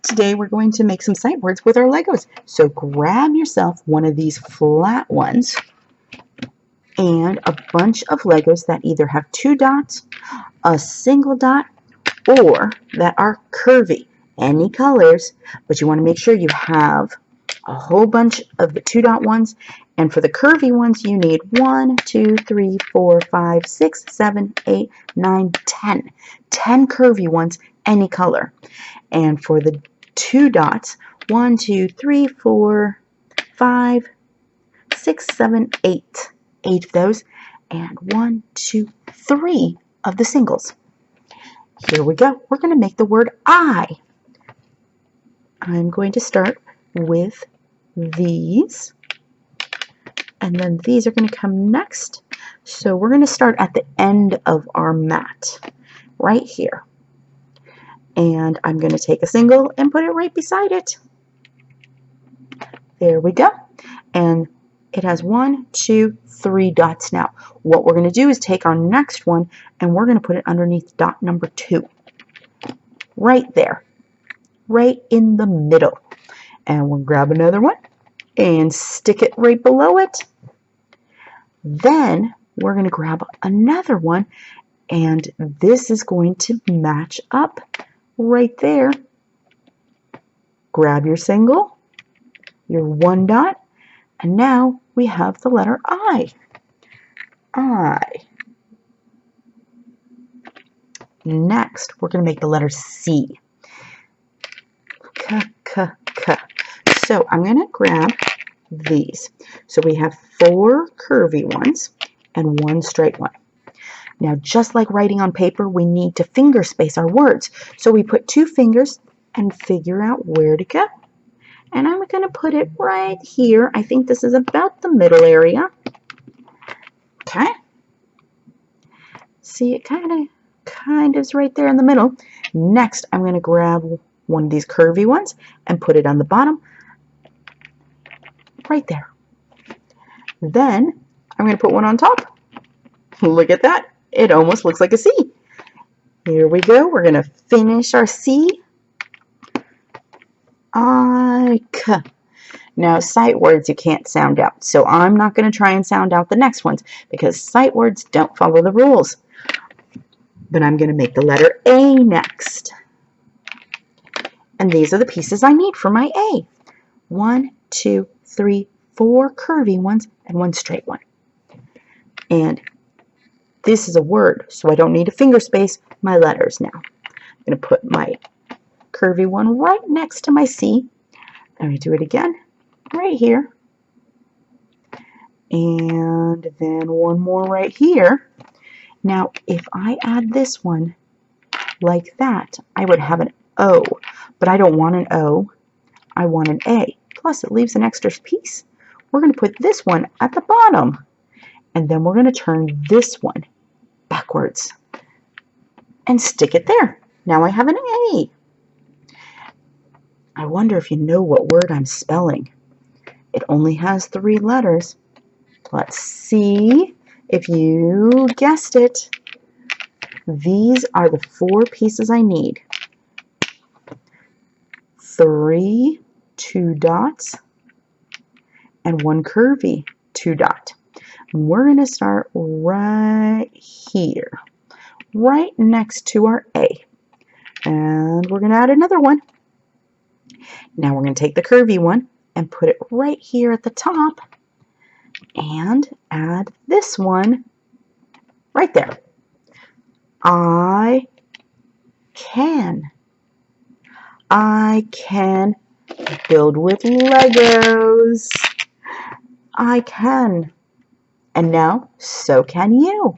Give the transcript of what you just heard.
Today we're going to make some sight words with our Legos. So grab yourself one of these flat ones and a bunch of Legos that either have 2 dots, a single dot, or that are curvy. Any colors, but you want to make sure you have a whole bunch of the 2 dot ones. And for the curvy ones, you need 1, 2, 3, 4, 5, 6, 7, 8, 9, 10. 10 curvy ones, any color. And for the 2 dots, 1, 2, 3, 4, 5, 6, 7, 8. 8 of those. And 1, 2, 3 of the singles. Here we go. We're going to make the word I. I'm going to start with these. And then these are going to come next. So we're going to start at the end of our mat, right here. And I'm going to take a single and put it right beside it. There we go. And it has 1, 2, 3 dots now. What we're going to do is take our next one and we're going to put it underneath dot number 2. Right there. Right in the middle. And we'll grab another one and stick it right below it. Then we're going to grab another one, and this is going to match up right there. Grab your single, your 1 dot, and now we have the letter I. I. Next, we're going to make the letter C. K, K, K. So I'm going to grab these. So we have 4 curvy ones and 1 straight one. Now, just like writing on paper, we need to finger space our words. So we put 2 fingers and figure out where to go. And I'm going to put it right here. I think this is about the middle area. Okay. See, it kind of is right there in the middle. Next, I'm going to grab one of these curvy ones and put it on the bottom. Right there. Then I'm going to put one on top. Look at that. It almost looks like a C. Here we go. We're going to finish our C. I, K. Now, sight words you can't sound out. So I'm not going to try and sound out the next ones because sight words don't follow the rules. But I'm going to make the letter A next. And these are the pieces I need for my A. 1, 2, 3, 4 curvy ones and 1 straight one. And this is a word, so I don't need to finger space my letters now. I'm going to put my curvy one right next to my C. I'm going to do it again right here. And then one more right here. Now, if I add this one like that, I would have an O. But I don't want an O. I want an A. Plus, it leaves an extra piece. We're going to put this one at the bottom. And then we're going to turn this one backwards and stick it there. Now I have an A. I wonder if you know what word I'm spelling. It only has 3 letters. Let's see if you guessed it. These are the 4 pieces I need. 3 2 dots and 1 curvy 2 dot. And we're going to start right here, right next to our A. And we're going to add another one. Now we're going to take the curvy one and put it right here at the top and add this one right there. I can build with Legos. I can. And now, so can you.